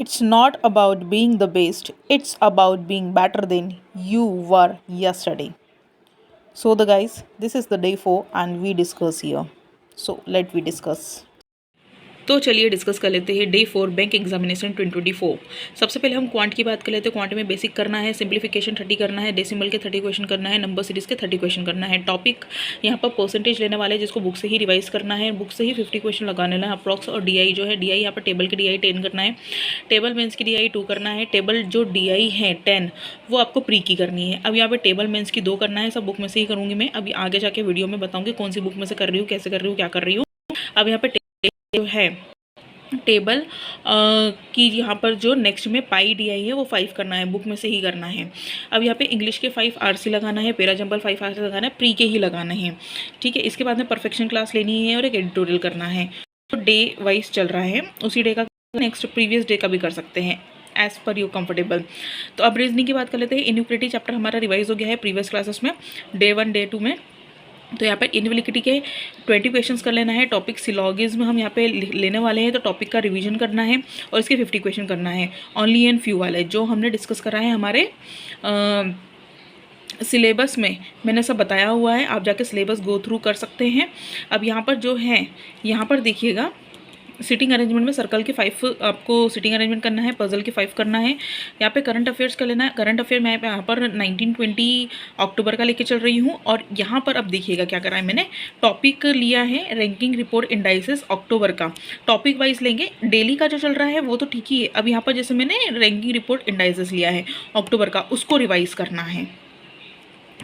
It's not about being the best, it's about being better than you were yesterday. So, the guys, this is the day 4 and we discuss here. So, let we discuss. तो चलिए discuss कर लेते हैं day 4 bank examination 2024। सबसे पहले हम quant की बात कर लेते हैं। क्वांट में बेसिक करना है, सिंप्लीफिकेशन 30 करना है, डेसिमल के 30 क्वेश्चन करना है, नंबर सीरीज के 30 क्वेश्चन करना है। टॉपिक यहाँ पर परसेंटेज लेने वाले जिसको बुक से ही रिवाइज करना है, बुक से ही 50 क्वेश्चन लगाने है अप्रॉक्स। और डीआई जो है, डीआई यहाँ पर टेबल की डीआई 10 करना है, टेबल मेंस की डीआई 2 करना है, टेबल जो डीआई है 10 वो आपको प्री की करनी है। अब यहाँ पे टेबल मेंस की 2 करना है, सब बुक में से ही करूँगी मैं। अभी आगे जाके वीडियो में बताऊँगी कौन सी बुक में से कर रही हूँ, कैसे कर रही हूँ, क्या कर रही हूँ। अब यहाँ पे है टेबल की यहाँ पर जो नेक्स्ट में पाई डी आई है वो 5 करना है, बुक में से ही करना है। अब यहाँ पे इंग्लिश के 5 आरसी लगाना है, पेरा जंबल 5 आरसी लगाना है, प्री के ही लगाना है। ठीक है, इसके बाद में परफेक्शन क्लास लेनी है और एक एडिटोरियल करना है। तो डे वाइज चल रहा है, उसी डे का नेक्स्ट प्रीवियस डे का भी कर सकते हैं एज पर यू कंफर्टेबल। तो अब रीजनिंग की बात कर लेते हैं। इनइक्वालिटी चैप्टर हमारा रिवाइज हो गया है प्रीवियस क्लासेस में डे 1 डे 2 में। तो यहाँ पर इनइक्वालिटी के 20 क्वेश्चंस कर लेना है। टॉपिक सिलॉगिज्म हम यहाँ पे लेने वाले हैं, तो टॉपिक का रिवीजन करना है और इसके 50 क्वेश्चन करना है। ओनली एंड फ्यू वाले जो हमने डिस्कस करा है हमारे सिलेबस में, मैंने सब बताया हुआ है, आप जाके सिलेबस गो थ्रू कर सकते हैं। अब यहाँ पर जो है, यहाँ पर देखिएगा सिटिंग अरेंजमेंट में सर्कल के 5 आपको सिटिंग अरेंजमेंट करना है, पजल के 5 करना है। यहाँ पे करंट अफेयर्स का लेना है। करंट अफेयर मैं यहाँ पर 1920 अक्टूबर का लेके चल रही हूँ। और यहाँ पर अब देखिएगा क्या करा है मैंने, टॉपिक लिया है रैंकिंग रिपोर्ट इंडाइसेस अक्टूबर का, टॉपिक वाइज लेंगे। डेली का जो चल रहा है वो तो ठीक ही है। अब यहाँ पर जैसे मैंने रैंकिंग रिपोर्ट इंडाइसेस लिया है अक्टूबर का, उसको रिवाइज करना है।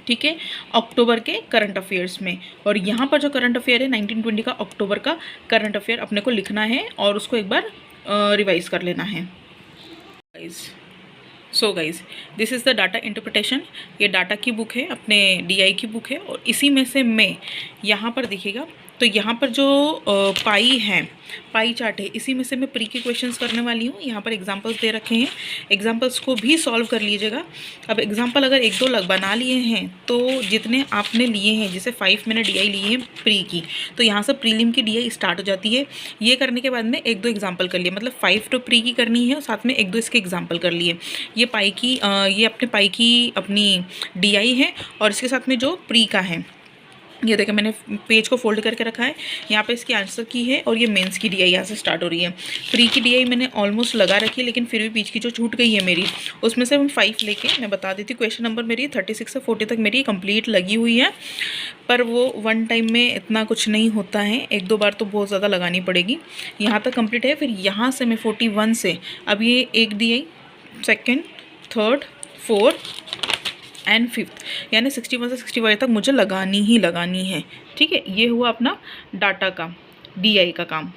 ठीक है, अक्टूबर के करंट अफेयर्स में। और यहाँ पर जो करंट अफेयर है 1920 का अक्टूबर का करंट अफेयर अपने को लिखना है और उसको एक बार रिवाइज कर लेना है so guys, this is the data interpretation. ये डाटा की बुक है, अपने डीआई की बुक है। और इसी में से मैं यहाँ पर देखिएगा, तो यहाँ पर जो पाई है, पाई चार्ट है, इसी में से मैं प्री के क्वेश्चंस करने वाली हूँ। यहाँ पर एग्जांपल्स दे रखे हैं, एग्जांपल्स को भी सॉल्व कर लीजिएगा। अब एग्जांपल अगर 1-2 बना लिए हैं तो जितने आपने लिए हैं, जैसे 5 मैंने डीआई लिए हैं प्री की, तो यहाँ से प्रीलिम की डीआई स्टार्ट हो जाती है। ये करने के बाद में 1-2 एग्जाम्पल कर लिए, मतलब 5 तो प्री की करनी है और साथ में 1-2 इसके एग्जाम्पल कर लिए। ये पाई की ये अपने पाई की अपनी डीआई है और इसके साथ में जो प्री का है, ये देखें मैंने पेज को फोल्ड करके रखा है। यहाँ पे इसकी आंसर की है और ये मेंस की डीआई यहाँ से स्टार्ट हो रही है। प्री की डीआई मैंने ऑलमोस्ट लगा रखी है, लेकिन फिर भी बीच की जो छूट गई है मेरी, उसमें से हम 5 लेके मैं बता देती हूँ। क्वेश्चन नंबर मेरी 36 से 40 तक मेरी कंप्लीट लगी हुई है, पर वो वन टाइम में इतना कुछ नहीं होता है, 1-2 बार तो बहुत ज़्यादा लगानी पड़ेगी। यहाँ तक कंप्लीट है। फिर यहाँ से मैं 41 से अब ये एक DI, second, third, fourth and 5th, यानी 61 से 65 तक मुझे लगानी ही लगानी है। ठीक है, ये हुआ अपना डाटा का, डीआई का काम।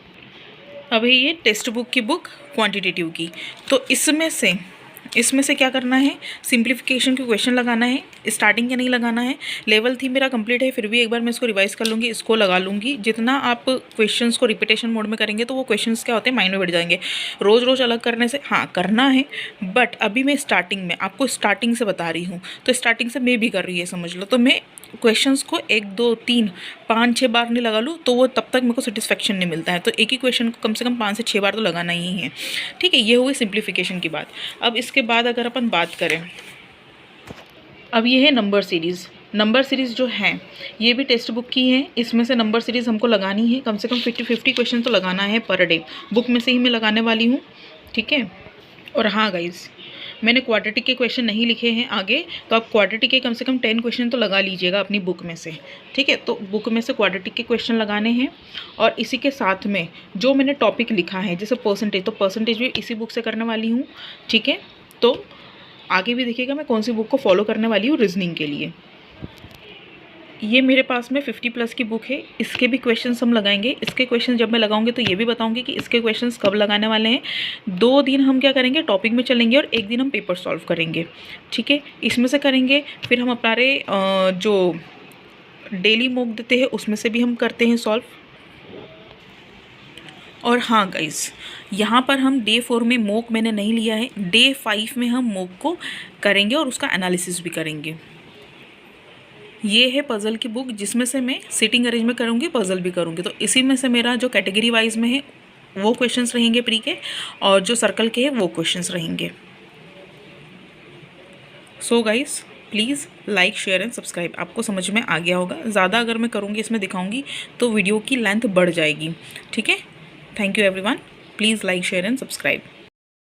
अभी ये टेक्स्ट बुक की बुक क्वांटिटेटिव की, तो इसमें से क्या करना है, सिंप्लीफिकेशन के क्वेश्चन लगाना है। स्टार्टिंग का नहीं लगाना है। लेवल थी मेरा कंप्लीट है, फिर भी एक बार मैं इसको रिवाइज कर लूँगी, इसको लगा लूँगी। जितना आप क्वेश्चंस को रिपीटेशन मोड में करेंगे तो वो क्वेश्चंस क्या होते हैं, माइंड में बैठ जाएंगे। रोज़ रोज़ अलग करने से हाँ करना है, बट अभी मैं स्टार्टिंग में आपको स्टार्टिंग से बता रही हूँ, तो स्टार्टिंग से मैं भी कर रही है समझ लो। तो मैं क्वेश्चंस को 1, 2, 3, 5, 6 बार नहीं लगा लूँ तो वो तब तक मेरे को सेटिस्फेक्शन नहीं मिलता है। तो एक ही क्वेश्चन को कम से कम 5 से 6 बार तो लगाना ही है। ठीक है, ये हुई सिंप्लीफिकेशन की बात। अब इसके बाद अगर अपन बात करें, अब ये है नंबर सीरीज़। नंबर सीरीज़ जो है ये भी टेक्स्ट बुक की है। इसमें से नंबर सीरीज़ हमको लगानी है, कम से कम 50 क्वेश्चन तो लगाना है पर डे। बुक में से ही मैं लगाने वाली हूँ। ठीक है, और हाँ गाइज़, मैंने क्वाड्रेटिक के क्वेश्चन नहीं लिखे हैं आगे, तो आप क्वाड्रेटिक के कम से कम 10 क्वेश्चन तो लगा लीजिएगा अपनी बुक में से। ठीक है, तो बुक में से क्वाड्रेटिक के क्वेश्चन लगाने हैं। और इसी के साथ में जो मैंने टॉपिक लिखा है, जैसे परसेंटेज, तो परसेंटेज भी इसी बुक से करने वाली हूँ। ठीक है, तो आगे भी देखिएगा मैं कौन सी बुक को फॉलो करने वाली हूँ रीजनिंग के लिए। ये मेरे पास में 50+ की बुक है, इसके भी क्वेश्चंस हम लगाएंगे। इसके क्वेश्चन जब मैं लगाऊंगी तो ये भी बताऊंगी कि इसके क्वेश्चंस कब लगाने वाले हैं। 2 दिन हम क्या करेंगे, टॉपिक में चलेंगे और 1 दिन हम पेपर सॉल्व करेंगे। ठीक है, इसमें से करेंगे। फिर हम अपने जो डेली मॉक देते हैं उसमें से भी हम करते हैं सॉल्व। और हाँ गाइज़, यहाँ पर हम डे 4 में मॉक मैंने नहीं लिया है, डे 5 में हम मॉक को करेंगे और उसका एनालिसिस भी करेंगे। ये है पज़ल की बुक, जिसमें से मैं सिटिंग अरेंज में करूँगी, पज़ल भी करूँगी। तो इसी में से मेरा जो कैटेगरी वाइज में है वो क्वेश्चंस रहेंगे प्री के, और जो सर्कल के हैं वो क्वेश्चंस रहेंगे। So guys please like share and subscribe. आपको समझ में आ गया होगा। ज़्यादा अगर मैं करूँगी इसमें दिखाऊंगी तो वीडियो की लेंथ बढ़ जाएगी, ठीक है। Thank you everyone, please like share and subscribe.